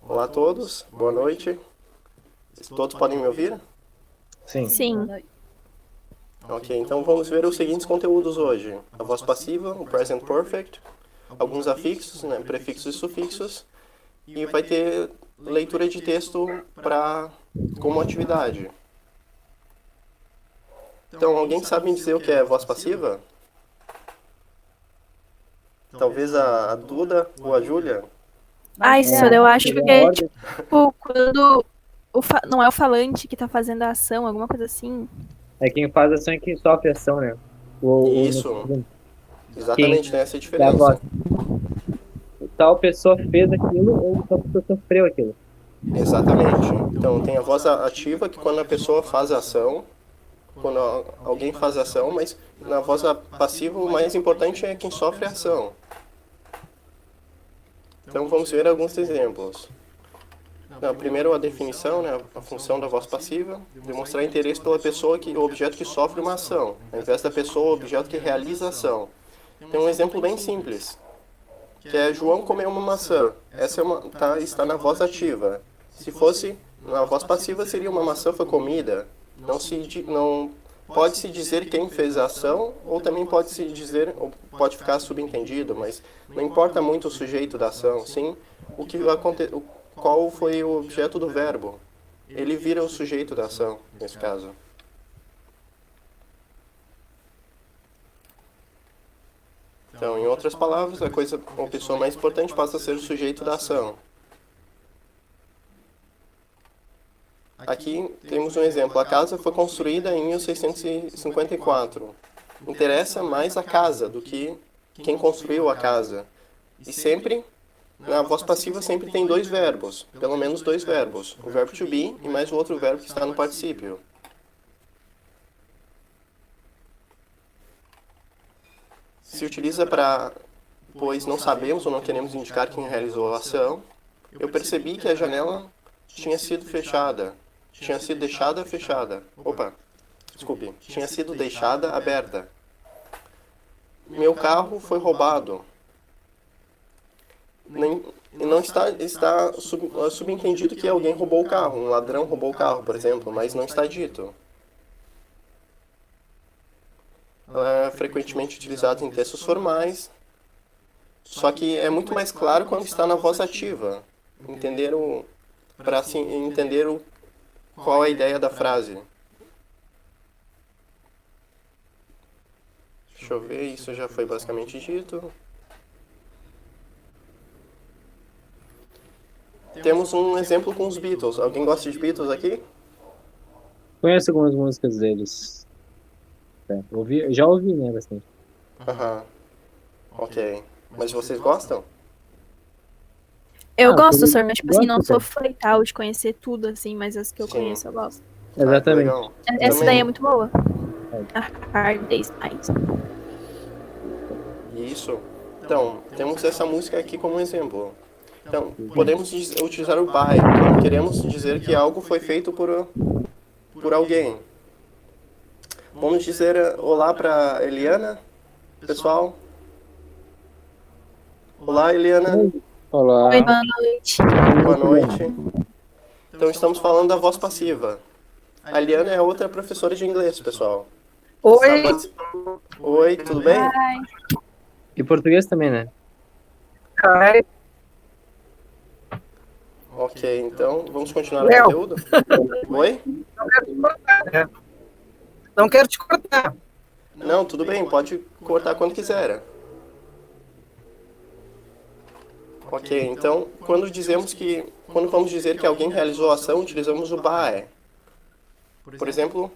Olá a todos, boa noite. Todos podem me ouvir? Sim. Sim. Ok, então vamos ver os seguintes conteúdos hoje. A voz passiva, o present perfect, alguns afixos, né, prefixos e sufixos, e vai ter leitura de texto como atividade. Então, alguém sabe me dizer o que é voz passiva? Talvez a Duda ou a Júlia? Ai, senhora, eu acho que é ordem. tipo quando não é o falante que tá fazendo a ação, alguma coisa assim. É quem faz ação é quem sofre ação, né? Isso, Quem exatamente, tem essa dá a voz. diferença. Tal pessoa fez aquilo ou tal pessoa sofreu aquilo. Exatamente. Então, tem a voz ativa, que quando a pessoa faz a ação, quando alguém faz a ação, mas na voz passiva o mais importante é quem sofre a ação. Então vamos ver alguns exemplos. Não, primeiro a definição, né, a função da voz passiva, demonstrar interesse pela pessoa o objeto que sofre uma ação, ao invés da pessoa o objeto que realiza a ação. Tem um exemplo bem simples, que é João comeu uma maçã. Essa está na voz ativa. Se fosse na voz passiva seria uma maçã foi comida. Não pode-se dizer quem fez a ação, ou também pode-se dizer, ou pode ficar subentendido, mas não importa muito o sujeito da ação, sim qual foi o objeto do verbo. Ele vira o sujeito da ação, nesse caso. Então, em outras palavras, a pessoa mais importante passa a ser o sujeito da ação. Aqui temos um exemplo. A casa foi construída em 1654. Interessa mais a casa do que quem construiu a casa. E sempre, na voz passiva, sempre tem dois verbos. Pelo menos dois verbos. O verbo to be e mais o outro verbo que está no particípio. Se utiliza pois não sabemos ou não queremos indicar quem realizou a ação. Eu percebi que a janela tinha sido fechada. Tinha sido deixada fechada. Desculpe. Tinha sido deixada aberta. Meu carro foi roubado. Não está subentendido que alguém roubou o carro. Um ladrão roubou o carro, por exemplo, mas não está dito. Ela é frequentemente utilizada em textos formais. Só que é muito mais claro quando está na voz ativa. Para assim entender qual é a ideia da frase. Deixa eu ver, isso já foi basicamente dito. Temos um exemplo com os Beatles. Alguém gosta de Beatles aqui? Conheço algumas músicas deles. Já ouvi, né, bastante. Aham. Ok. Mas vocês gostam? Eu gosto, eu senhor, mas tipo assim, não gosto, sou cara. fã e tal de conhecer tudo, assim, mas as que eu Sim. conheço eu gosto. Que Exatamente. legal. Essa Também. daí é muito boa. A Hard Day's Night. Isso. Então, temos essa música aqui como exemplo. Então, podemos utilizar o by quando queremos dizer que algo foi feito por alguém. Vamos dizer olá para Eliana, pessoal. Olá, Eliana. Olá. Oi, boa noite. Boa noite. Então, estamos falando da voz passiva. A Eliana é outra professora de inglês, pessoal. Oi, Oi, tudo bem? Ai, E português também, né? Kai. Ok, então vamos continuar o Léo. conteúdo? Oi? Não quero te cortar, né? Não quero te cortar. Não, tudo bem, pode cortar quando quiser. Ok, então quando vamos dizer que alguém realizou a ação, utilizamos o by. Por exemplo,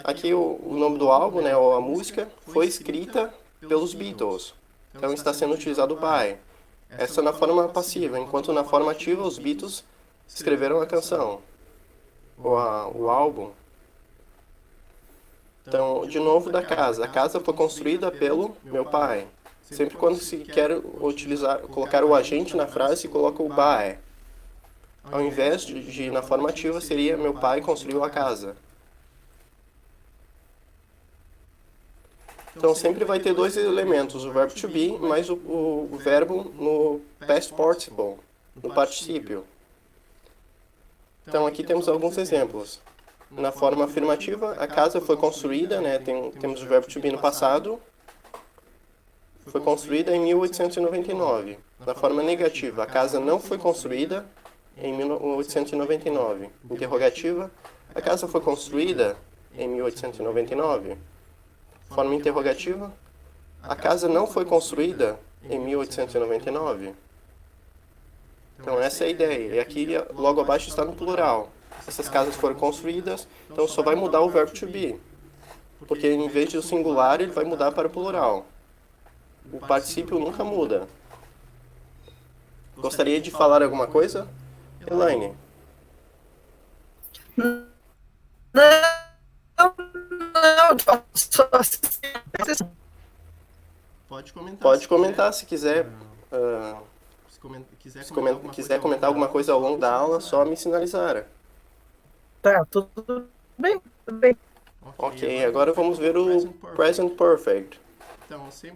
aqui o nome do álbum, né, ou a música, foi escrita pelos Beatles. Então está sendo utilizado o by. Essa na forma passiva, enquanto na forma ativa os Beatles escreveram a canção, ou o álbum. Então, de novo da casa. A casa foi construída pelo meu pai. Sempre quando se quer colocar o agente na frase, se coloca o by. Ao invés de na forma ativa, seria meu pai construiu a casa. Então sempre vai ter dois elementos, o verbo to be mais o verbo no past participle, no particípio. Então aqui temos alguns exemplos. Na forma afirmativa, a casa foi construída, né? Temos o verbo to be no passado. Foi construída em 1899. Na forma negativa, a casa não foi construída em 1899. Interrogativa, a casa foi construída em 1899. Forma interrogativa, a casa não foi construída em 1899. Então essa é a ideia. E aqui logo abaixo está no plural. Essas casas foram construídas, então só vai mudar o verbo to be. Porque em vez de o singular, ele vai mudar para o plural. O particípio nunca muda. Gostaria de falar alguma coisa? Elaine? Não, só Pode comentar se quiser. Se quiser comentar alguma coisa ao longo da aula, só me sinalizar. tá, tudo bem, tudo bem. Ok, agora vamos ver o Present Perfect.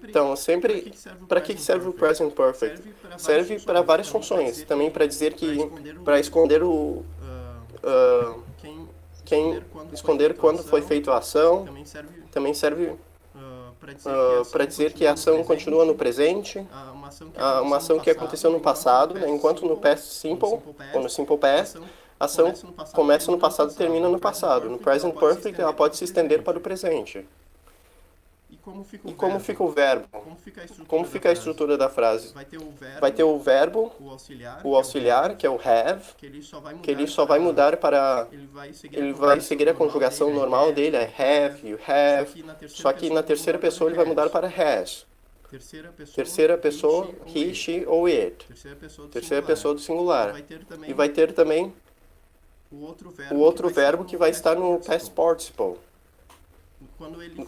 Então, sempre, para que serve o Present Perfect? Serve para várias funções. Também para dizer que, para esconder esconder quando foi feita a ação. Também serve para dizer que a ação continua no presente. Uma ação que aconteceu no passado, né? Enquanto no Past Simple, ou no Simple Past, a ação começa no passado e termina no passado. No Present Perfect, ela pode se estender para o presente. E como fica o verbo? Como fica a estrutura da frase? Vai ter o verbo, o auxiliar, que é o have, que ele só vai mudar para... Ele vai seguir a conjugação normal dele, é have, you have, só que na terceira pessoa ele vai mudar para has. Terceira pessoa, he, she ou it. Terceira pessoa do singular. E vai ter também o outro verbo que vai estar no past participle.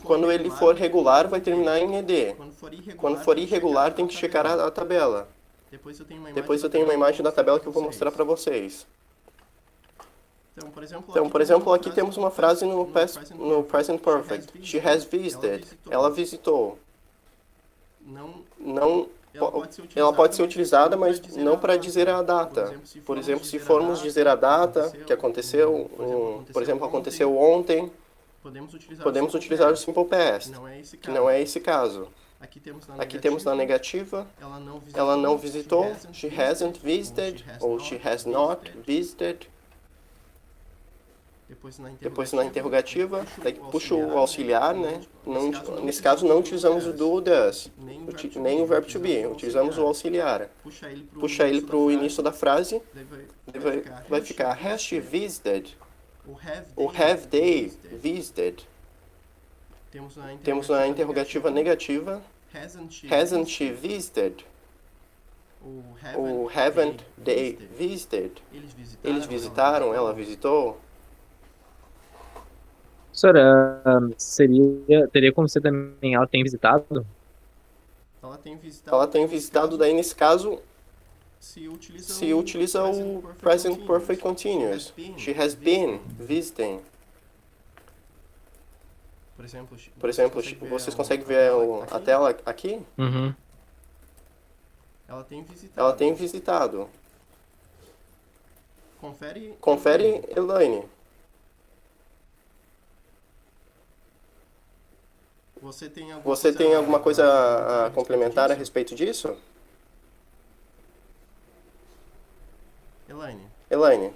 Quando ele for regular, vai terminar em ed. Quando for irregular, tem que checar a tabela. Depois eu tenho uma imagem da tabela que eu vou mostrar para vocês. Então, por exemplo, aqui temos uma frase no Present Perfect. She has visited. Ela visitou. Ela pode ser utilizada, mas não para dizer a data. Por exemplo, se formos dizer a data que aconteceu, por exemplo, aconteceu ontem, podemos utilizar o Simple Past, que não é esse caso. Aqui temos na negativa, ela não visitou, she hasn't visited, ou she has not visited. Depois na interrogativa, daí puxa o auxiliar, né? Nesse caso não utilizamos o do, does, nem o verbo to be, utilizamos o auxiliar. Puxa ele para o início da frase, vai ficar has she visited, ou have they visited. Temos na interrogativa negativa, hasn't she visited, ou haven't they visited. Eles visitaram, ela visitou. Senhora, teria como ser também ela tem visitado? Ela tem visitado, daí nesse caso, se utiliza o Present Perfect Continuous. She has been visiting. Por exemplo, vocês conseguem ver a tela aqui? Uhum. Ela tem visitado. Confere, Elaine. Você tem alguma coisa a complementar a respeito disso? Elaine.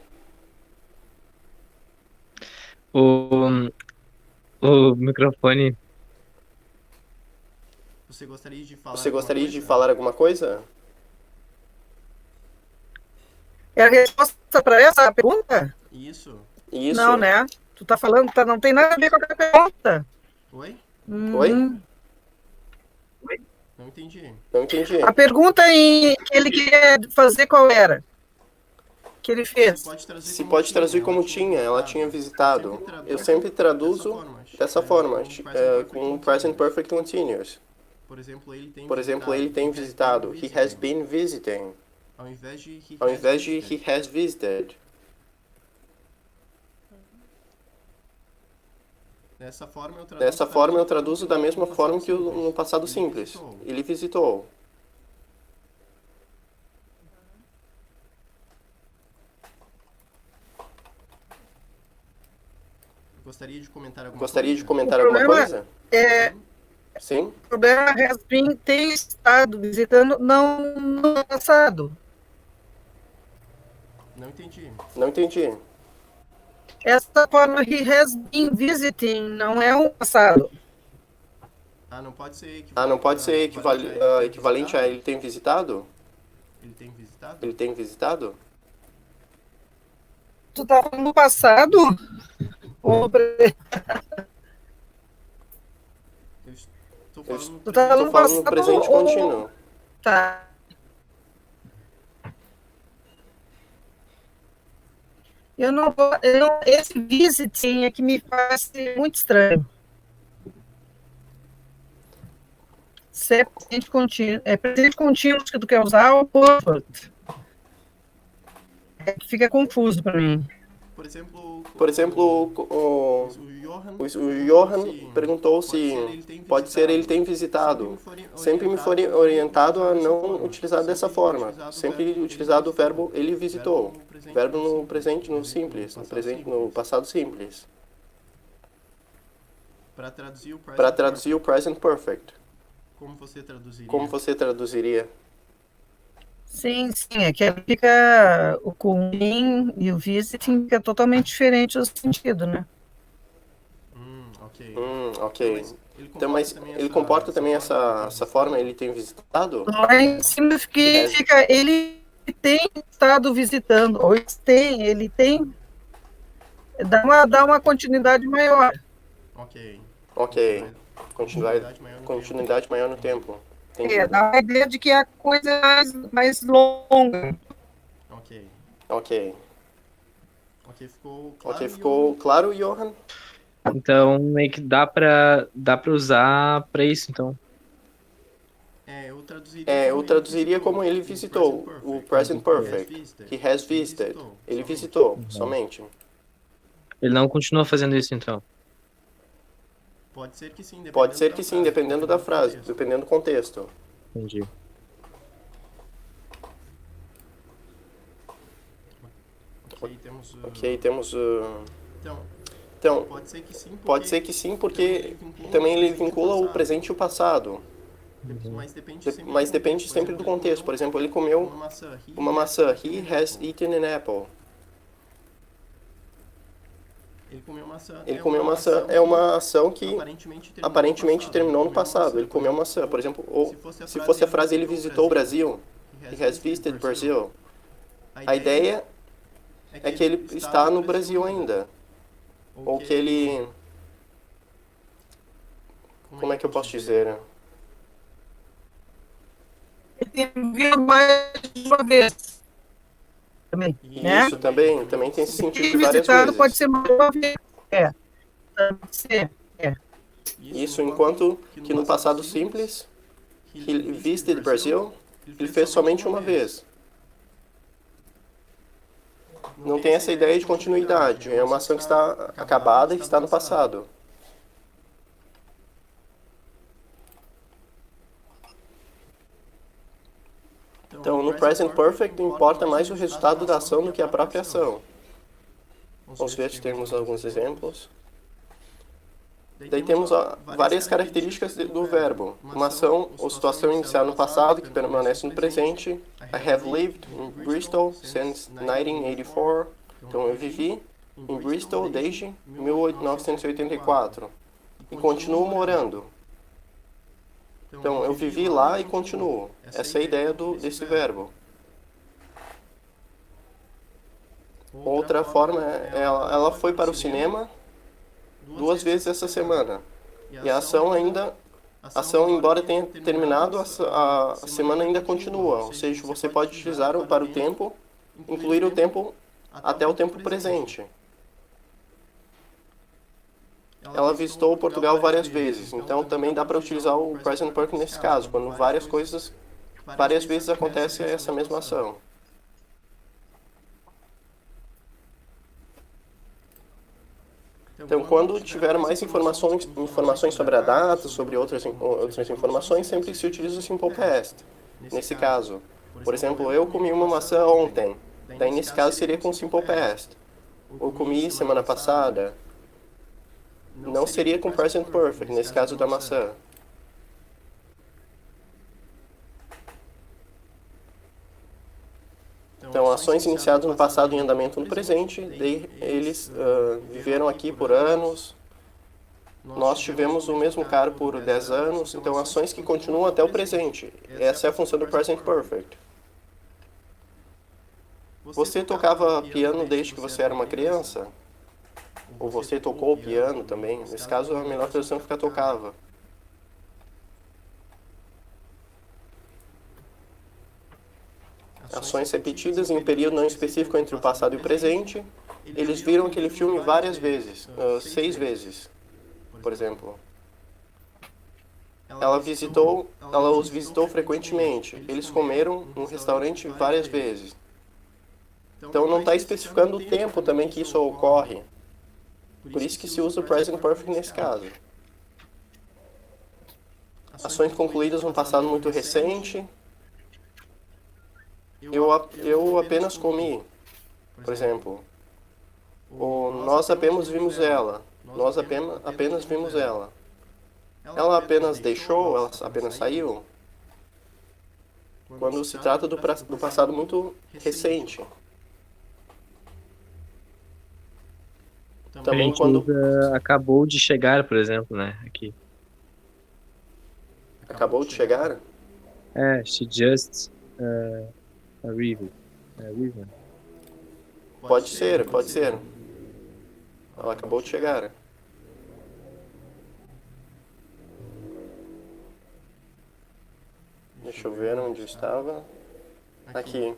O microfone. Você gostaria de falar alguma coisa? É a resposta para essa pergunta? Isso. Não, né? Tu tá falando, não tem nada a ver com a pergunta. Oi? Não entendi. A pergunta que ele queria fazer qual era? Que ele fez? Se pode traduzir como tinha, ela tinha visitado. Eu sempre traduzo dessa forma, com Present Perfect Continuous. Por exemplo, ele tem visitado. He has been visiting. Ao invés de he has visited. Dessa forma eu traduzo da mesma forma que no passado simples. Ele visitou. Gostaria de comentar O alguma problema coisa? Sim. Sim? O problema has been tem estado visitando, não no passado. Não entendi. Essa forma he has been visiting não é um passado. Não pode ser equivalente a ele tem visitado? Ele tem visitado? Tu tá falando no passado? Ou tu tá falando Estou no falando no passado presente ou... contínuo. Tá. Esse visiting é que me faz muito estranho. Se é presente contínuo que tu quer usar ou perfect. É que fica confuso para mim. Por exemplo, o Johan perguntou se pode ser ele tem visitado. Sempre me foi orientado a não utilizar dessa forma. Sempre utilizado o verbo ele visitou. Verbo no presente, no simples, no passado simples. Para traduzir o present perfect. Como você traduziria? Sim, é que fica o coming e o visiting fica totalmente diferente o sentido, né? Ok. Então, mas ele comporta também essa forma, ele tem visitado? Lá em cima fica ele tem estado visitando, ou ele tem, dá uma continuidade maior. Ok. Continuidade maior no tempo. Entendi. Dá a ideia de que a coisa é mais longa. Ok, ficou claro, Johan? Então, meio que dá pra usar pra isso, então. Eu traduziria como ele visitou, o present perfect. He has visited. Ele visitou, somente. Ele não continua fazendo isso, então. Pode ser que sim, dependendo da frase, dependendo do contexto. Entendi. Ok, temos... Então, pode ser que sim, porque também ele vincula o presente e o passado. Mas depende sempre do contexto. Por exemplo, ele comeu uma maçã. He has eaten an apple. Ele comeu maçã é uma ação que aparentemente terminou no passado. Ele comeu maçã, por exemplo. Ou se fosse a frase ele visitou o Brasil. He has visited Brazil. A ideia é que ele está no Brasil ainda. Ou que ele... Como é que eu posso dizer? Ele tem vindo mais de uma vez. Também, né? Isso também tem esse sentido de E várias visitado vezes. pode ser mais de uma vez. Pode ser. Isso enquanto que no passado simples, he visited Brazil, ele fez somente uma vez. Não tem essa ideia de continuidade. É uma ação que está acabada e que está no passado. Então, no present perfect, importa mais o resultado da ação do que a própria ação. Vamos ver se temos alguns exemplos. Daí temos várias características do verbo. Uma ação ou situação inicial no passado, que permanece no presente. I have lived in Bristol since 1984. Então, eu vivi em Bristol desde 1984. E continuo morando. Então, eu vivi lá e continuo. Essa é a ideia desse verbo. Outra forma é, ela foi para o cinema 2 vezes essa semana. E a ação, embora tenha terminado, a semana ainda continua. Ou seja, você pode utilizar para o tempo, incluir o tempo até o tempo presente. Ela visitou Portugal várias vezes, então também dá para utilizar o present perfect nesse caso, quando várias vezes acontece essa mesma ação. Então, quando tiver mais informações sobre a data, sobre outras informações, sempre se utiliza o simple past. Nesse caso, por exemplo, eu comi uma maçã ontem. Daí, nesse caso, seria com simple past. Ou comi semana passada. não seria com present perfect, nesse caso da maçã. Então, ações iniciadas no passado em andamento no presente, daí eles viveram aqui por anos, nós tivemos o mesmo cara por 10 anos, então ações que continuam até o presente. Essa é a função do present perfect. Você tocava piano desde que você era uma criança? Ou você tocou piano também? Nesse caso, a melhor tradução fica tocava. Ações repetidas em um período não específico entre o passado e o presente. Eles viram aquele filme várias vezes, 6 vezes, por exemplo. Ela os visitou frequentemente. Eles comeram no restaurante várias vezes. Então não está especificando o tempo também que isso ocorre. Por isso que se usa o present perfect nesse caso. Ações concluídas no passado muito recente. Eu apenas comi, por exemplo. Ou nós apenas vimos ela. Nós apenas vimos ela. Ela apenas deixou, ela apenas saiu. Quando se trata do passado muito recente. A Também gente quando usa acabou de chegar, por exemplo, né? Aqui. acabou de chegar, She just arrived. Arrived. pode ser. Ela acabou de chegar. Deixa eu ver onde eu estava. Aqui.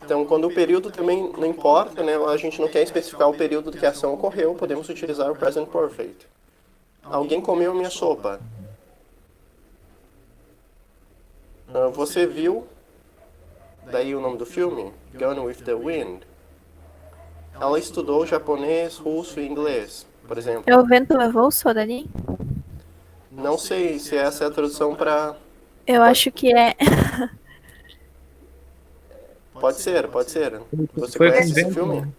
Então, quando o período também não importa, né, a gente não quer especificar o período que a ação ocorreu, podemos utilizar o present perfect. Alguém comeu a minha sopa. Você viu, daí o nome do filme, Gone with the Wind. Ela estudou japonês, russo e inglês, por exemplo. É o vento levou o Sorari? Não sei se essa é a tradução para... Eu acho que é. Pode ser. Você Foi conhece com esse vento, filme? né?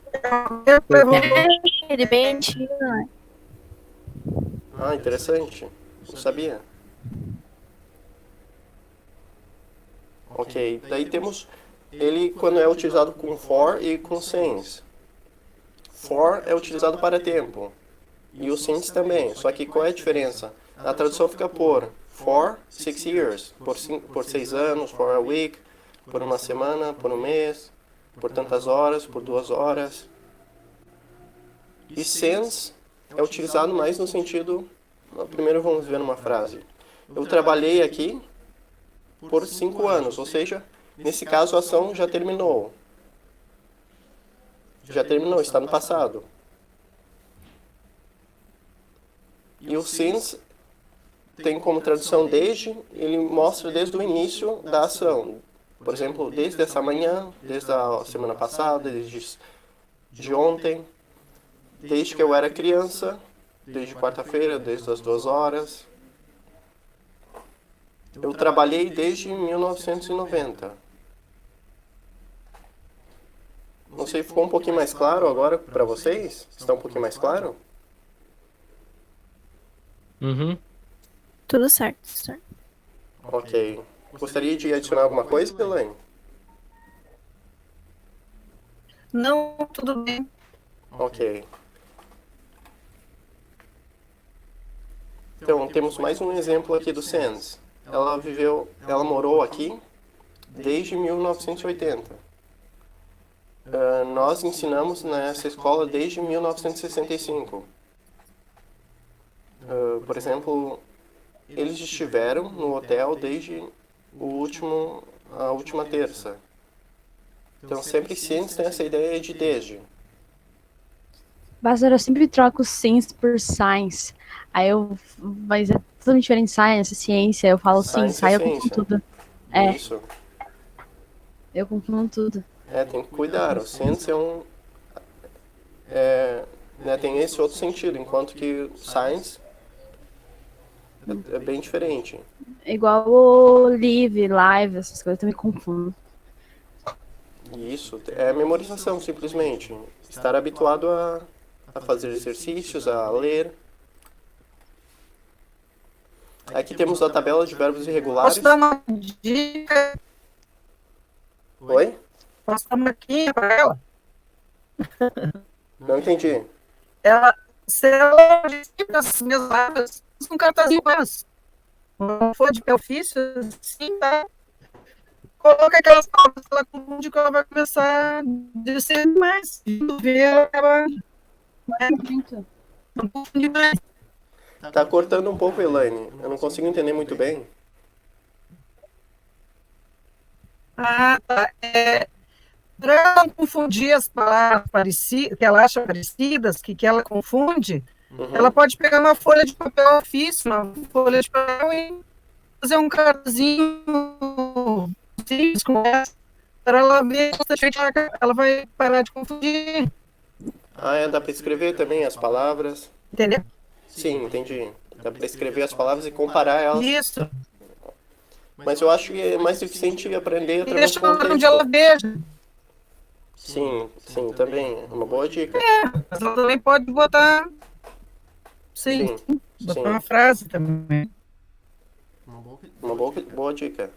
Ele bem antigo, né? Ah, interessante. Não sabia. Ok, daí temos ele quando é utilizado com for e com since. For é utilizado para tempo. E o since também. Só que qual é a diferença? A tradução fica por 6 years. Por 6 anos, for a week. Por uma semana, por um mês. Por tantas horas, por 2 horas. E since é utilizado mais no sentido... Primeiro vamos ver numa frase. Eu trabalhei aqui por 5 anos, ou seja, nesse caso a ação já terminou. Está no passado. E o since tem como tradução desde, ele mostra desde o início da ação. Por exemplo, desde essa manhã, desde a semana passada, desde de ontem, desde que eu era criança, desde quarta-feira, desde as 2 horas. Eu trabalhei desde 1990. Não sei, ficou um pouquinho mais claro agora para vocês? Está um pouquinho mais claro? Uhum. Tudo certo, senhor. Ok. Gostaria de adicionar alguma coisa, Elaine? Não, tudo bem. Ok. Então, temos mais um exemplo aqui do Sands. Ela morou aqui desde 1980. Nós ensinamos nessa escola desde 1965. Por exemplo, eles estiveram no hotel desde a última terça. Então, sempre Sands tem essa ideia de desde. Basta, eu sempre troco sense por science. Mas é totalmente diferente science, ciência. Eu falo Science sim, é eu confundo ciência. tudo. É, Isso. eu confundo tudo. Tem que cuidar. O sense tem esse outro sentido, enquanto que science é bem diferente. É igual o live, live, essas coisas, eu também confundo. E isso é memorização, simplesmente. Estar habituado a fazer exercícios, a ler. Aqui temos a tabela de verbos irregulares. Posso dar uma dica? Oi? Posso dar uma dica para ela? Não entendi. Se ela participa das minhas palavras, um cartazinho com elas. Não for de ofício, sim, tá? Coloca aquelas palavras que ela confunde que ela vai começar a descer mais. Quando vê, ela acaba não confunde mais. Tá cortando um pouco, Elaine. Eu não consigo entender muito bem. Ah, tá. Para ela não confundir as palavras parecidas, que ela acha parecidas, que ela confunde, ela pode pegar uma folha de papel ofício, uma folha de papel e fazer um cartazinho simples com essa, para ela ver, ela vai parar de confundir. Ah, dá para escrever também as palavras. Entendeu? Sim, entendi. Dá para escrever as palavras e comparar elas. Isso. Mas eu acho que é mais eficiente aprender E através do deixa ela onde contexto. ela veja. Sim, também. É uma boa dica. Mas ela também pode botar. Sim, Sim, botar sim. uma frase também. Uma boa dica.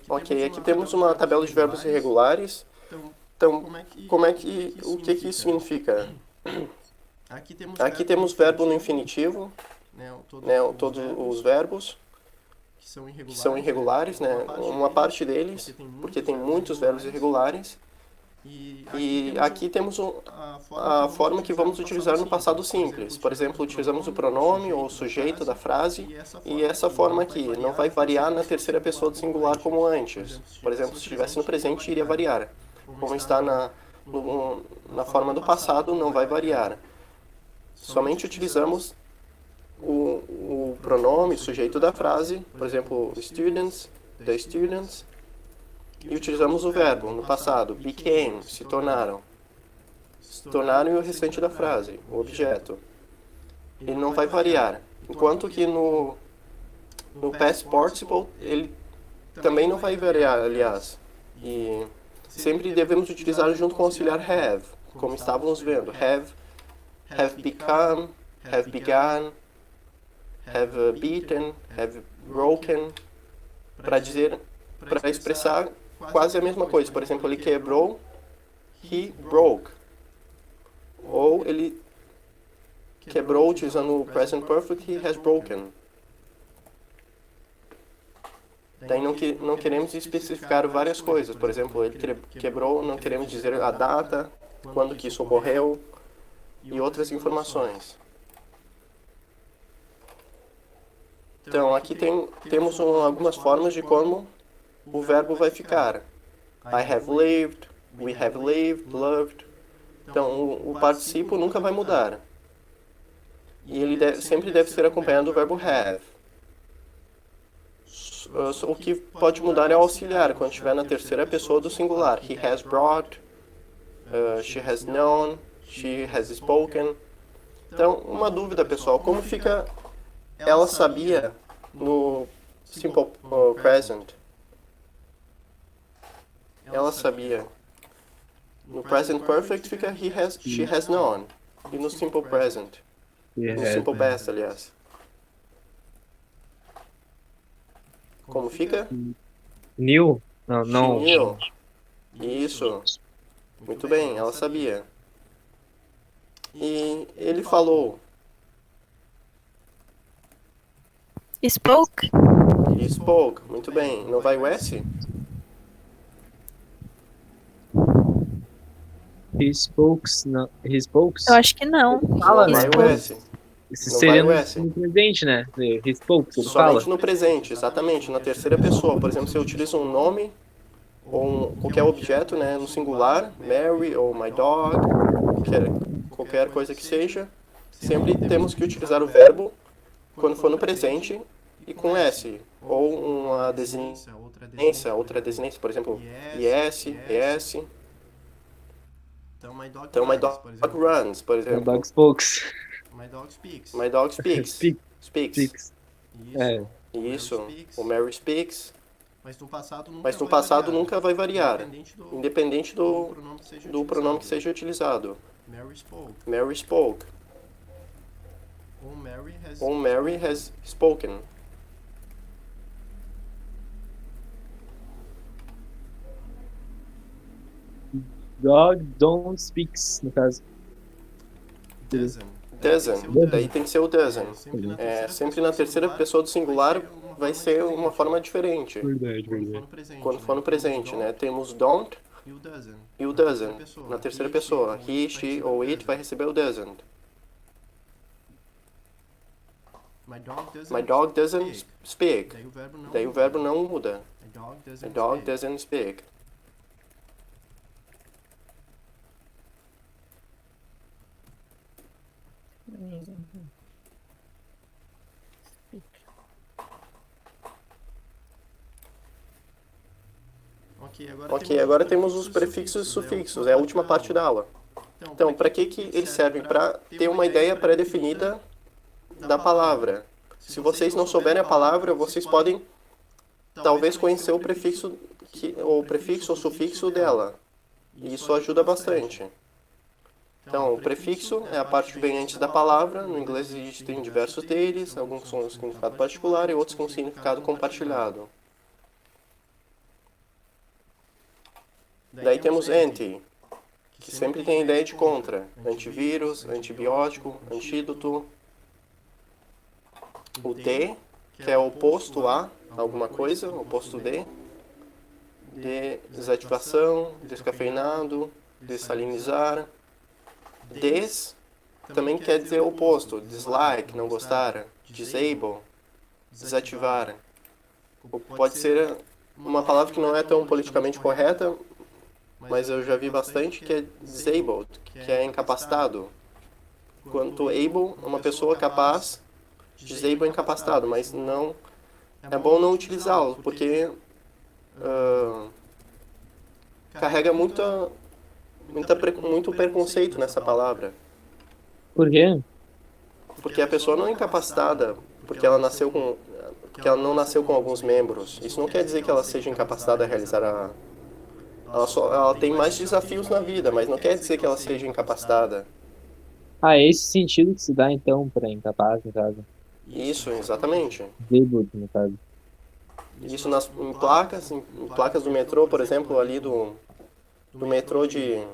Ok, aqui temos uma tabela de verbos irregulares. Então, o que isso significa? Aqui temos verbo no infinitivo, né, todos os verbos que são irregulares, né, uma parte deles, porque tem muitos verbos irregulares. E aqui temos a forma que vamos utilizar no passado simples. Por exemplo, utilizamos o pronome ou o sujeito da frase, e essa forma aqui não vai variar na terceira pessoa do singular como antes. Por exemplo, se estivesse no presente, iria variar. Como está na forma do passado, não vai variar. Somente utilizamos o pronome, sujeito da frase, por exemplo, students, the students, e utilizamos o verbo no passado, became, se tornaram. Se tornaram e o restante da frase, o objeto. Ele não vai variar. Enquanto que no past participle, ele também não vai variar, aliás. E sempre devemos utilizar junto com o auxiliar have, como estávamos vendo. Have become, have begun, have beaten, have broken, para expressar quase a mesma coisa. Por exemplo, ele quebrou, he broke. Ou ele quebrou utilizando o present perfect, he has broken. Daí não queremos especificar várias coisas. Por exemplo, ele quebrou, não queremos dizer a data, quando que isso ocorreu e outras informações. Então, aqui temos algumas formas de como o verbo vai ficar. I have lived, we have lived, loved. Então, o participo nunca vai mudar. E ele sempre deve ser acompanhado do verbo have. O que pode mudar é o auxiliar, quando estiver na terceira pessoa do singular. He has brought, she has known, she has spoken. Então, uma dúvida, pessoal. Como fica ela sabia no simple present? Ela sabia. No present perfect fica she has known. E no simple present? No simple past, aliás. Como fica? New? Não. She knew. Isso. Muito bem, ela sabia. E ele falou. Spoke? He spoke. Muito bem. Não vai o S? He spokes. Não. He spokes? Eu acho que não. Fala, Não né? vai o S. Esse Não seria vai o S. no presente, né? He spoke, ele fala. Somente no presente, exatamente, na terceira pessoa. Por exemplo, se eu utilizo um nome ou qualquer objeto, né, no singular, Mary ou my dog, qualquer coisa que seja, sempre temos que utilizar o verbo quando for no presente e com S. Ou uma desinência, outra desinência, por exemplo, yes, yes. Então, my dog runs, por The exemplo. dog spokes. My dog speaks. Speaks. Speaks. É. Isso. O Mary speaks. mas no passado nunca vai variar, independente do pronome que seja utilizado. Mary spoke. Ou Mary has spoken. Dog don't speaks, no caso. Doesn't. Daí tem que ser o doesn't. Sempre na terceira pessoa do singular vai ser uma forma diferente. Verdade. Quando for no presente, né? Temos don't e o doesn't. Na terceira pessoa, he, she ou it vai receber o doesn't. My dog doesn't speak. Daí o verbo não muda. My dog doesn't speak. Ok, agora temos os prefixos e sufixos, é a última parte da aula. Então, para que eles servem? Para ter uma ideia pré-definida da palavra. Se vocês não souberem a palavra, vocês podem talvez conhecer o prefixo ou sufixo dela. E isso ajuda bastante. Então, o prefixo é a parte que vem antes da palavra. No inglês existem diversos deles, alguns com um significado particular e outros com um significado compartilhado. Daí temos anti, que sempre tem a ideia de contra. Antivírus, antibiótico, antídoto. O de, que é o oposto a alguma coisa, oposto de. Desativação, descafeinado, dessalinizar. Des também quer dizer o oposto. Dislike, não gostar. Disable, desativar. Pode ser uma palavra que não é tão politicamente correta, mas eu já vi bastante, que é disabled, que é incapacitado. Quanto able, uma pessoa capaz, disable é incapacitado, mas não é bom não utilizá-lo, porque carrega muito preconceito nessa palavra. Por quê? Porque a pessoa não é incapacitada, porque ela não nasceu com alguns membros. Isso não quer dizer que ela seja incapacitada a realizar ela tem mais desafios na vida, mas não quer dizer que ela seja incapacitada. Ah, é esse sentido que se dá, então, para incapaz, no caso. Isso, exatamente. Disabled, no caso. Isso em placas do metrô, por exemplo, ali do metrô de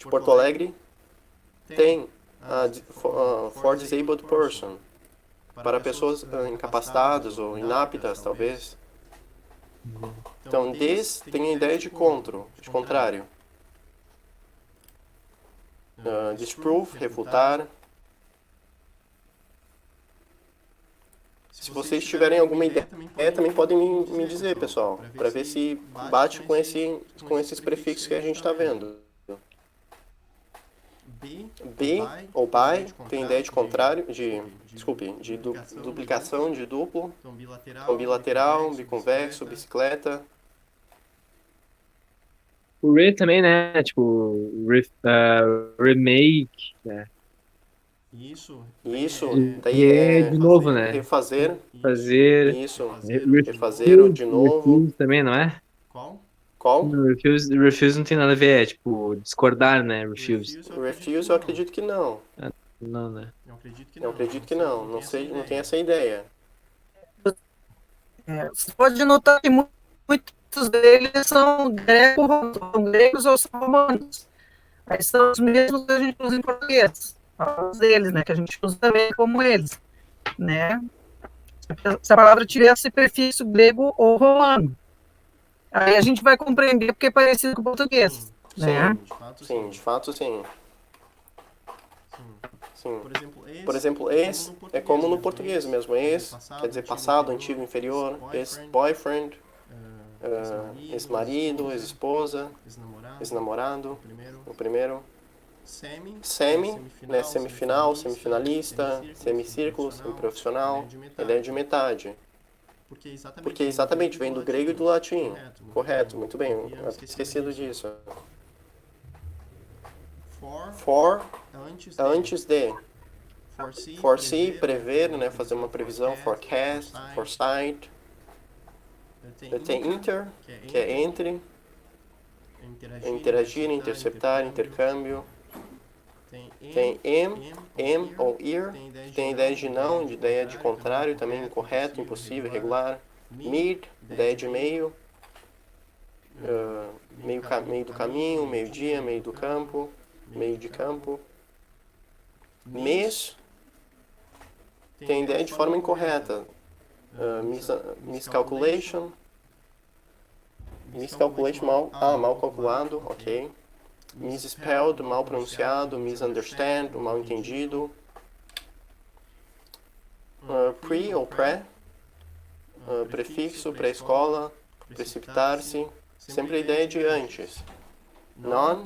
Porto Alegre, tem for disabled person, para pessoas incapacitadas ou inaptas, talvez. Então, tem a ideia de contrário. Disprove, refutar. Se vocês tiverem alguma ideia, também podem me dizer, pessoal, para ver se bate com esses prefixos que a gente está vendo. Be ou by tem ideia de contrário, de duplicação, de duplo. Então, bilateral, biconvexo, bicicleta. O re também, né? Tipo, remake, né? Isso, daí é de novo, né? refazer. Fazer. Isso, refazer de novo. Refuse também, não é? Qual? Refuse não tem nada a ver, é tipo, discordar, né? Refuse. Refuse eu acredito que não. Não, né? Eu acredito que não. Não sei, não tenho essa ideia. Você pode notar que muitos deles são gregos ou são romanos. Aí são os mesmos que a gente usa em português. Alguns deles, né? Que a gente usa também como eles, né? Se a palavra tivesse prefixo grego ou romano, aí a gente vai compreender porque é parecido com o português, né? Sim, de fato, sim. Por exemplo, ex é como no português mesmo. Ex quer dizer passado, antigo, inferior. Ex-boyfriend, ex-marido, ex-esposa, ex-namorado, o primeiro. Semi, né, semifinal, semifinalista, semicírculo, semiprofissional, ideia de metade. Porque exatamente vem do grego e do latim. Correto, muito bem, eu havia esquecido disso. For, antes de. Foresee, prever, né, fazer uma previsão. Forecast, foresight. Tem inter, que é entre, interagir, interceptar, intercâmbio. Tem am ou ir, que tem a ideia de não, de ideia de contrário, também incorreto, impossível, irregular. Mid, ideia de meio, meio do caminho, meio-dia, meio do campo, meio de campo. Mes, tem a ideia de forma incorreta. Miscalculation, mal calculado, ok. Misspelled, mal pronunciado, misunderstand, mal entendido. Pre ou pré, prefixo, pré-escola, precipitar-se, sempre a ideia de antes. Non,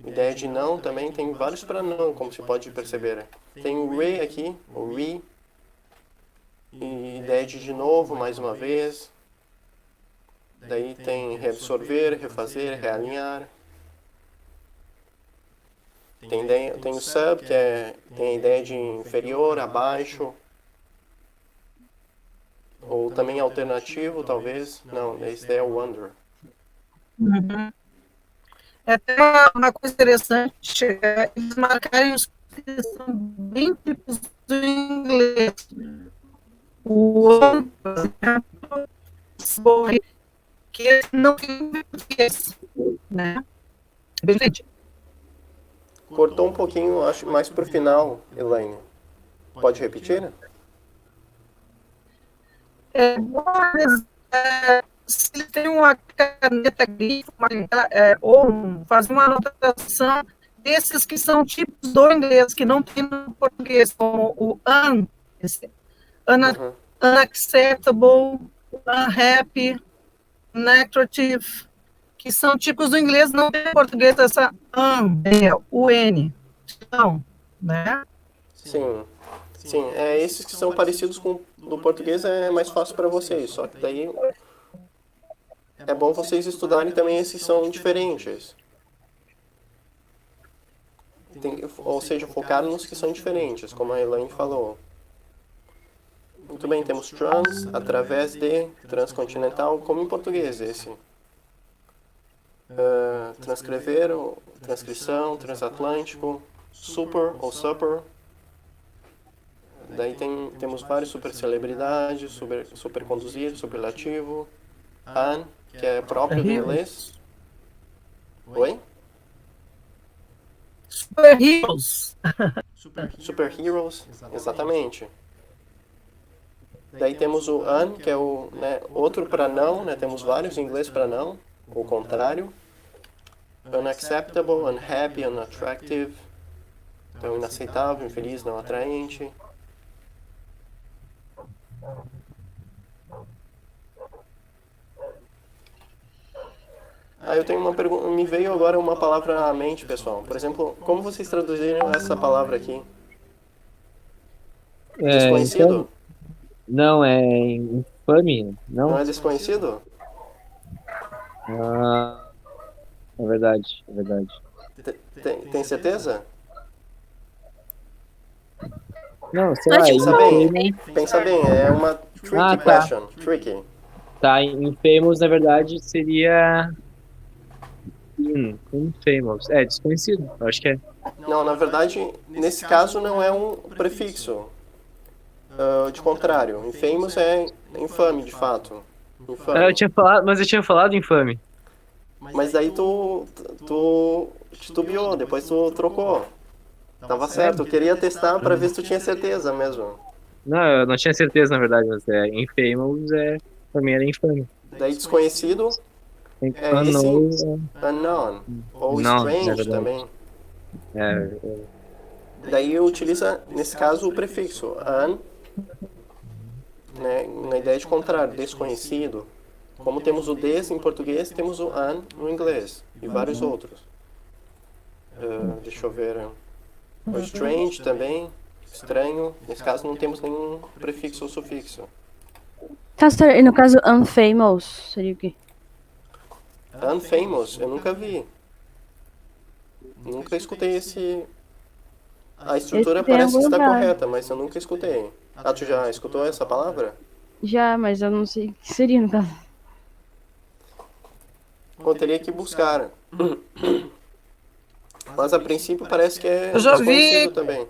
ideia de não também, tem vários para não, como se pode perceber. Tem o re aqui, o re, e ideia de novo, mais uma vez. Daí tem reabsorver, refazer, realinhar. Tem o sub, que tem a ideia de inferior, abaixo. Ou também alternativo, talvez. Não, esse daí é o under. Uhum. É até uma coisa interessante, eles marcarem os que são bem típicos do inglês. O under, que não tem português, né? Bem diferente. Cortou um pouquinho, acho, mais pro final, Elaine. Pode repetir? Se ele tem uma caneta grife, ou fazer uma anotação desses que são tipos do inglês, que não tem no português, como o unacceptable, unhappy, negative, que são tipos do inglês, não tem no português essa UN. Não, né? Sim. Sim, esses que são parecidos com o português é mais fácil para vocês, só que daí é bom vocês estudarem também esses que são diferentes. Ou seja, focar nos que são diferentes, como a Elaine falou. Muito bem, temos trans, através de, transcontinental, como em português esse. Transcrever, transcrição, transatlântico, super ou super. Daí temos vários supercelebridades, superconduzir, superlativo, an, que é próprio do inglês. Oi? Superheroes. Superheroes, exatamente. Daí temos o un, que é o outro para não, temos vários em inglês para não, o contrário. Unacceptable, unhappy, unattractive. Então, inaceitável, infeliz, não atraente. Eu tenho uma pergunta. Me veio agora uma palavra à mente, pessoal. Por exemplo, como vocês traduziram essa palavra aqui? Desconhecido? Então, não, é infame, Não não? é desconhecido? É verdade, é verdade. Tem certeza? Não, sei lá, Pensa bem, infamous, pensa bem, é uma tricky tá. question. Tricky. Tá, infamous, na verdade, seria infamous. É, desconhecido, eu acho que é. Não, na verdade, nesse caso não é um prefixo. De contrário, infamous é infame, de fato. Infame. Eu tinha falado infame. Mas daí tu titubeou, depois tu trocou. Tava certo, eu queria testar pra ver se tu tinha certeza mesmo. Não, eu não tinha certeza, na verdade, mas infamous pra mim era infame. Daí desconhecido é Unknown, esse unknown. Ou Não, strange é verdade. também. é, Daí utiliza, nesse caso, o prefixo un, na ideia de contrário, desconhecido. Como temos o des em português, temos o un no inglês. E vários outros. Deixa eu ver. O strange também, estranho. Nesse caso não temos nenhum prefixo ou sufixo. Castor, e no caso unfamous, seria o quê? Unfamous, eu nunca vi. Nunca escutei esse... A estrutura Esse tem parece que algum está lugar. correta, mas eu nunca escutei. Tu já escutou essa palavra? Já, mas eu não sei o que seria no caso. ou teria que buscar. Mas a princípio parece que é Eu já vi- desconhecido também.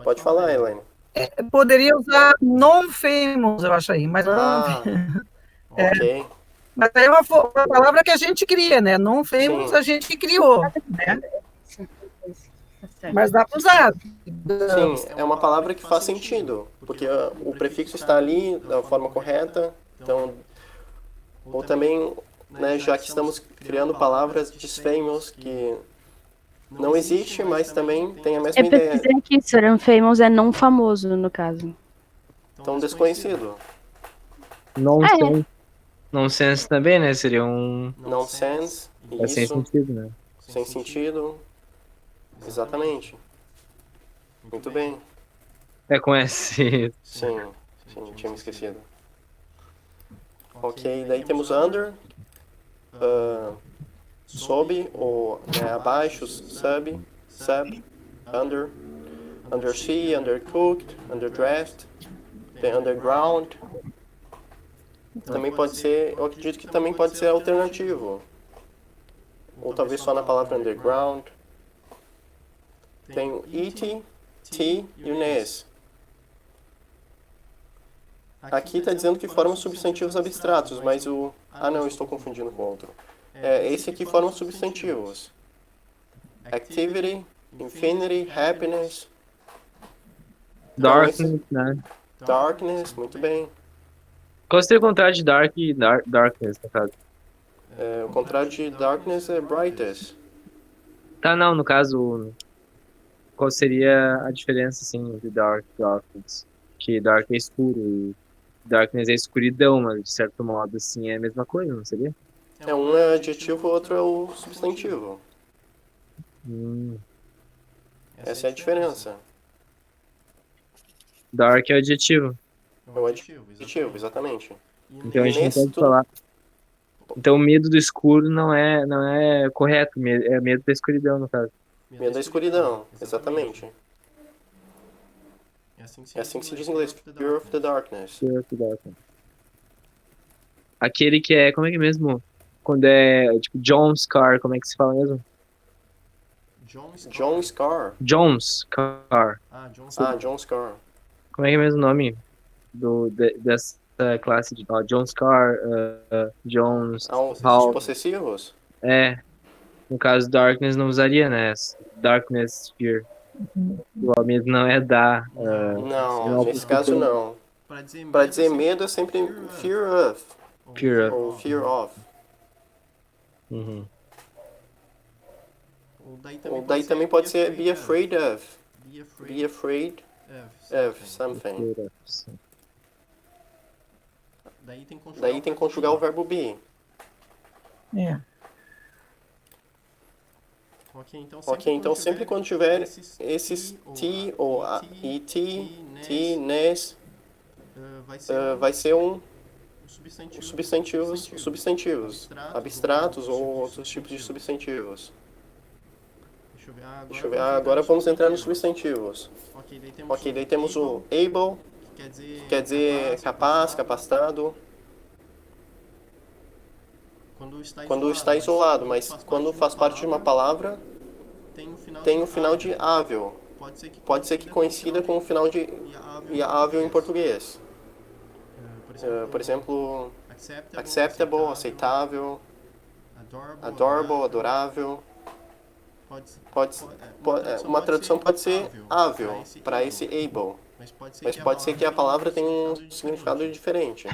Pode falar, Elaine. Poderia usar non-famous, eu acho aí, mas não. Ah, ok. Mas é uma palavra que a gente cria, né? Non-famous Sim. a gente que criou, né? Tá certo. Mas dá para usar. Sim, é uma palavra que faz sentido, porque o prefixo está ali da forma correta, então, ou também, né, já que estamos criando palavras disfamous que não existe, mas também tem a mesma Eu ideia, pesquisei aqui, Sir Unfamous é não famoso, no caso. então desconhecido. Nonsense. Nonsense também, né? Seria um. Nonsense, É sem isso, sentido, né? sem sentido, exatamente. Muito bem, É com S. sim, tinha me esquecido. Ok, daí temos under, sob ou abaixo, sub, under, undersea, undercooked, underdressed, tem underground. Também pode ser, eu acredito que também pode ser alternativo. Ou talvez só na palavra underground. Tem o it, t e o nes. Aqui está dizendo que formam substantivos abstratos, mas o... Ah, não, estou confundindo com outro. Esse aqui forma substantivos. Activity, infinity, happiness, Darkness, né? darkness, muito bem. Qual seria o contrário de dark e darkness, no caso? O contrário de darkness é brightest. Tá, não, no caso, qual seria a diferença, assim, entre dark e darkness? Que dark é escuro e darkness é escuridão, mas de certo modo, assim, é a mesma coisa, não seria? Um é adjetivo, o outro é o substantivo. Essa é a diferença. Dark é o adjetivo. É o adjetivo, exatamente. Então a gente não nesse pode tudo- falar. Então o medo do escuro não é correto, é medo da escuridão, no caso. Medo da escuridão, exatamente. É assim que se diz em inglês, fear of the darkness. Aquele que é, como é que é mesmo? Quando é, tipo, Jones Car, como é que se fala mesmo? John Scar. Jones Car. John Scar. Como é que é mesmo o nome dessa classe de Jones Car, Jones, Os Hall? possessivos? No caso, Darkness não usaria, né? Darkness, Fear. O medo não é Não, nesse caso não. Para dizer medo é sempre fear of, Fear. ou fear of. Uhum. Ou daí também pode ser be afraid of. Be afraid of something. Daí tem que conjugar o verbo be. É. Ok, então sempre quando tiver esses t ou it, t, nes, vai ser os substantivos abstratos ou outros tipos de substantivos. Deixa eu ver. Agora vamos entrar nos substantivos. Ok, daí temos o able, que quer dizer capaz, capacitado. Quando está isolado, mas quando faz parte de uma palavra, tem o final de ável. Pode ser que coincida com o final de ável em português. Por exemplo, acceptable, aceitável, adorable, adorável. Uma tradução pode ser ável para esse able, mas pode ser que a palavra tenha um significado diferente.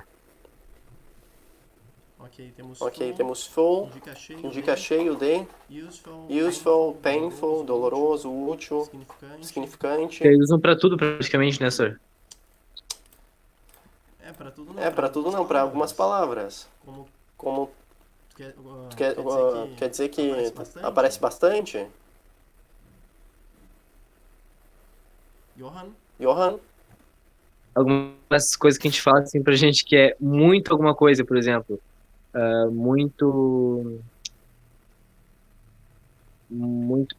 Ok, temos full, indica cheio de, useful, painful, doloroso, útil, significante. Eles usam pra tudo praticamente, né, sir? Para tudo não, para algumas palavras. Como quer dizer que aparece bastante? Johan? Algumas coisas que a gente fala assim pra gente que é muito alguma coisa, por exemplo. Muito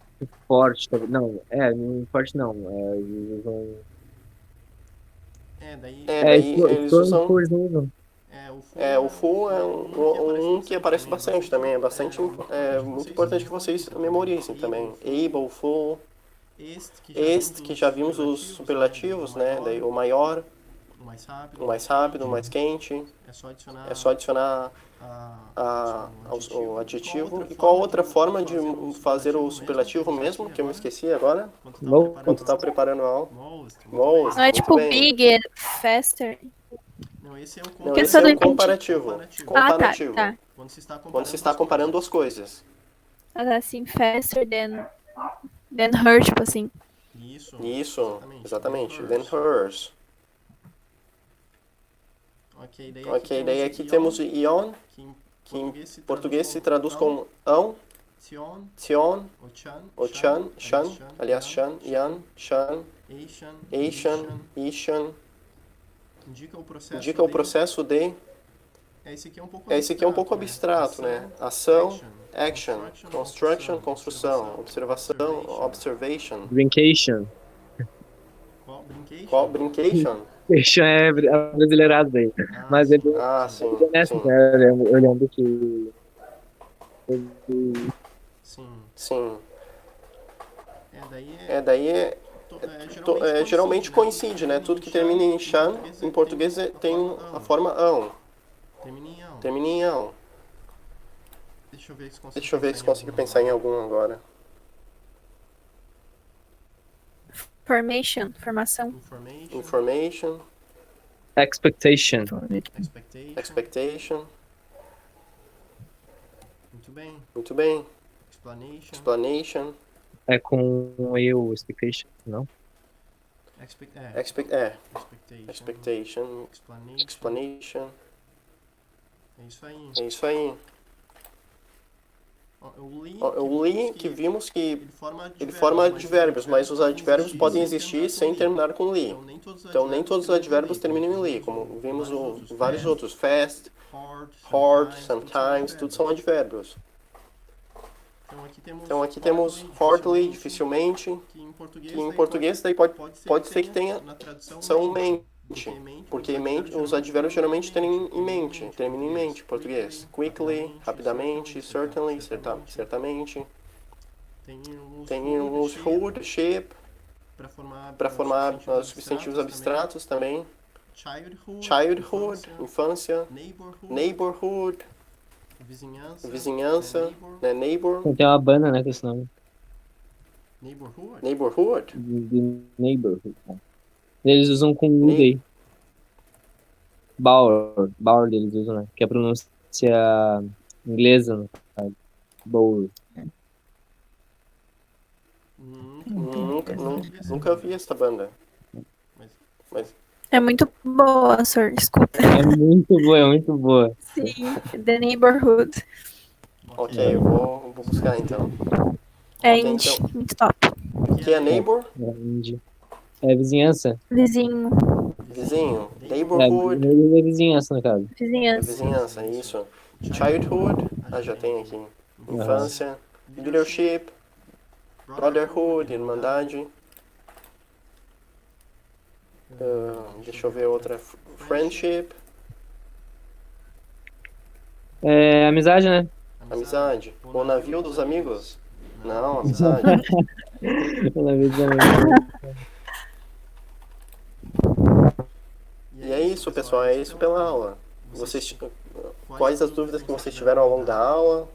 forte, talvez. Não, muito forte não. Daí eles usam... O full é um que aparece bastante também, é muito importante que vocês memorizem também. Able, full, este, que já vimos os superlativos, né? Daí o maior, o mais rápido, o mais quente. É só adicionar o adjetivo. E qual outra forma de fazer o superlativo mesmo, que eu me esqueci agora? Quando tu tá preparando a aula. Most, Não é muito tipo bem. big and faster? Não, esse Que é eu só não o entendi. comparativo. Ah, tá. Quando você está comparando duas coisas. Assim, faster than her, tipo assim. Isso, exatamente. Than hers. Ok, daí aqui temos o ion, que em português se traduz como ão, tion, o chan, shan, aliás, shan, yan, shan, eishan, ishan. Indica o processo de... Esse aqui é um pouco abstrato, né? Ação, action, construction, construção, observação, observation. Brincation. Qual? Brincation? Brincation é brasileirado aí. Mas é bem Ah, sim, honesto, sim. né? Eu lembro que... Sim. Daí geralmente coincide, né? Tudo que termina em shan, em português tem a forma ão. Termina em ão. Deixa eu ver se consigo pensar em algum agora. Formation, formação. Information, Expectation. expectation. Muito bem. Explanation. É com eu, expectation, não? Expectation. Explanation. É isso aí. Eu li que vimos que ele forma advérbios, mas os advérbios podem existir sem terminar com li. Então nem todos os advérbios terminam em li, como vimos vários outros. Fast, hard, sometimes, tudo são advérbios. Então aqui temos hardly, dificilmente, que em português daí pode ser que tenha são mente, porque os advérbios geralmente terminam em mente em português. Quickly, rapidamente, certainly, certamente. Tem os who, shape, para formar substantivos abstratos também. Childhood, infância. Neighborhood, vizinhança, né? Neighbor. Tem uma banda, né, com esse nome. Neighborhood? The Neighborhood. Eles usam com U daí. Bauer eles usam, né? Que é a pronúncia inglesa, no caso. Bauer. Nunca vi essa banda. Mas É muito boa, sir, desculpa. É muito boa, é muito boa. Sim, The Neighborhood. ok, eu vou buscar então. É Ok, indie, então. muito top. O que é neighbor? É vizinhança. Vizinho, Vizinho. É Neighborhood. vizinhança, no caso. vizinhança. Vizinhança, isso. Childhood. Já tem aqui. Infância. Leadership. Brotherhood, irmandade. Deixa eu ver outra. Friendship. É amizade, né? Amizade. O navio dos amigos? Não, amizade. Pela vez também. E é isso, pessoal. É isso pela aula. Quais as dúvidas que vocês tiveram ao longo da aula?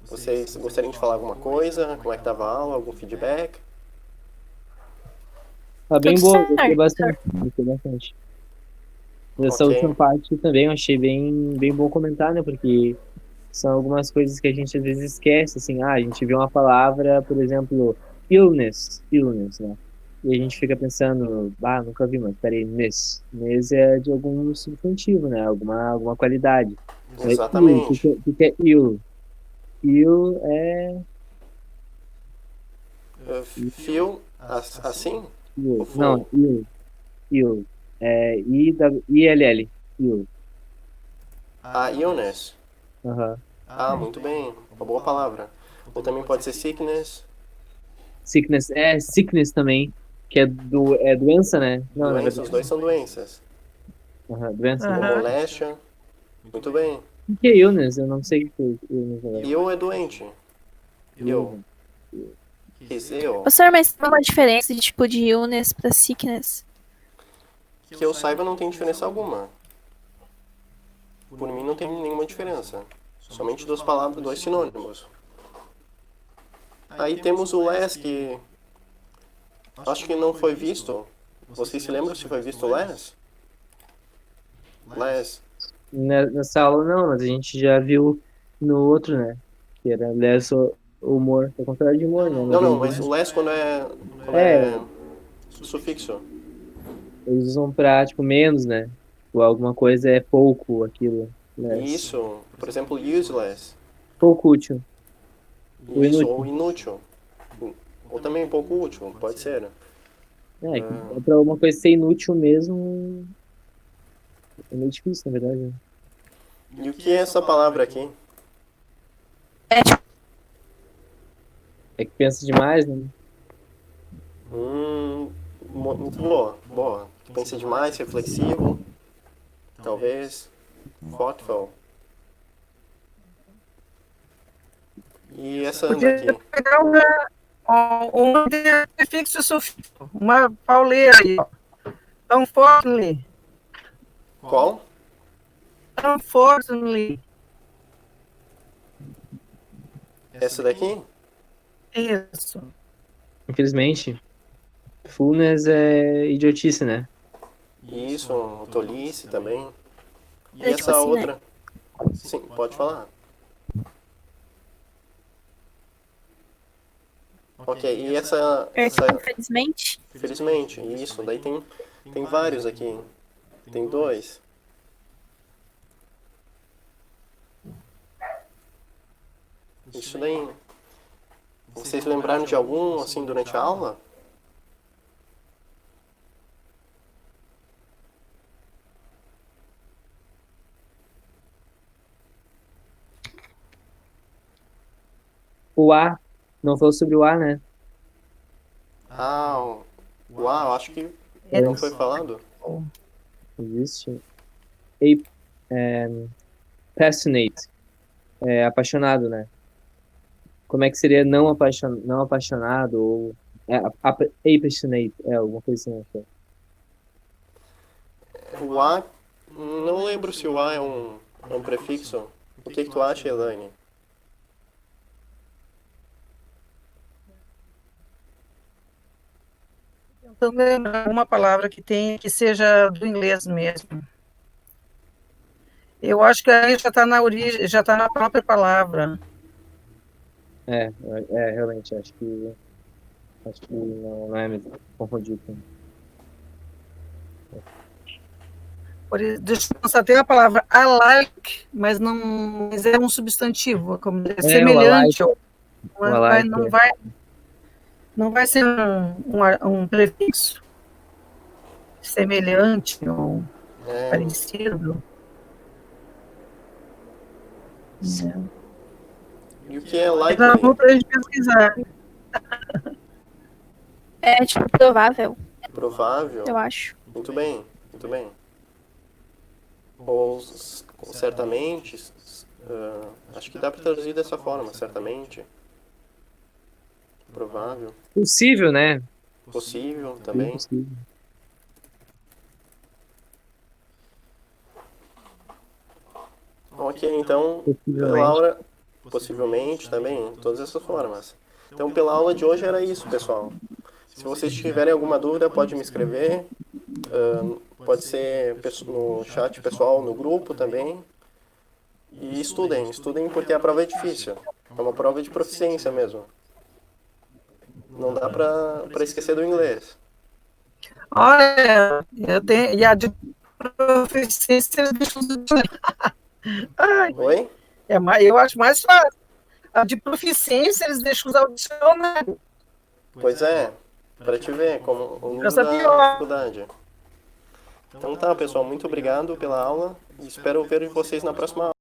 Vocês gostariam de falar alguma coisa? Como é que estava a aula? Algum feedback? Tá bem Tudo boa, certo. gostei bastante. Gostei bastante. Essa Ok. última parte também eu achei bem bom comentar, né? Porque são algumas coisas que a gente às vezes esquece, assim, a gente vê uma palavra, por exemplo, illness, né? E a gente fica pensando, nunca vi, mas peraí, ness é de algum substantivo, né? Alguma qualidade. Exatamente. O que é ill? Ill é... Feel assim? Ill. Não, ill. É I-L-L. Ill. Illness. Aham. Muito bem. Uma boa palavra. Ou também pode ser sickness. Sickness. É sickness também, que é doença, né? Não, na Doença, os verdade. dois são doenças. Doença. Aham. Moléstia. Muito bem. O que é illness? Eu não sei o que é illness agora. Eu é doente. Eu. Is ill. Ô, senhor, mas tem uma diferença de tipo de illness pra sickness? Que eu saiba, não tem diferença alguma. Por mim, não tem nenhuma diferença. Somente duas palavras, dois sinônimos. Aí temos o less, que acho que não foi visto. Vocês se lembram se foi visto o less? Less. Nessa aula não, mas a gente já viu no outro, né? Que era less humor. É o contrário de humor, né? Não, mas o less quando é sufixo. Eles usam pra, tipo, menos, né? Ou alguma coisa é pouco, aquilo. Less. Isso. Por exemplo, useless. Pouco útil. O Isso, inútil. ou inútil. Ou também pouco útil, pode ser. É pra uma coisa ser inútil mesmo. É meio difícil, na verdade. Né? E o que é essa palavra aqui? É tipo, É que pensa demais, né? Muito boa, boa. Pensa demais, reflexivo. Talvez. Thoughtful. E essa anda Podia aqui? pegar um prefixo e sufixo, uma pauleira aí, ó. Unfortunately. Qual? Unfortunately. Essa daqui? Isso. Infelizmente, fullness é idiotice, né? Isso, tolice também. E É tipo essa assim, né? outra? Sim, pode falar. Ok, e essa, infelizmente. felizmente, isso, daí tem vários aqui. Tem dois. Isso daí. Vocês lembraram de algum, assim, durante a aula? O A, não falou sobre o A, né? Ah, uau, acho que não foi falado. Existe. Passionate. É apaixonado, né? Como é que seria não apaixonado ou apassionate? É, alguma coisa assim. Acho. O A, não lembro se o A é um prefixo. O que tu acha, Elaine? Tentando lembrar uma palavra que seja do inglês mesmo. Eu acho que aí já está na origem, já está na própria palavra. Realmente, acho que não é mesmo confundido. Deixa eu pensar, tem a palavra I like, mas é um substantivo, como é semelhante. Não vai ser um prefixo semelhante ou parecido. E o que é Mas likely? vamos para a gente pesquisar. É tipo provável, Provável? eu acho. Muito bem, muito bem. Ou certamente, acho que dá para traduzir dessa forma, certamente. Provável. Possível, né? Possível também. Possível. Ok, então, Possivelmente. Laura, possivelmente também, todas essas formas. Então, pela aula de hoje era isso, pessoal. Se vocês tiverem alguma dúvida, pode me escrever. Pode ser no chat pessoal, no grupo também. E estudem porque a prova é difícil. É uma prova de proficiência mesmo. Não dá pra esquecer do inglês. Olha, e a de proficiência Oi? eu acho mais fácil. A de proficiência eles deixam usar o dicionário. Pois é, para te ver como o nível Essa da pior. dificuldade. Então tá, pessoal, muito obrigado pela aula e espero ver vocês na próxima aula.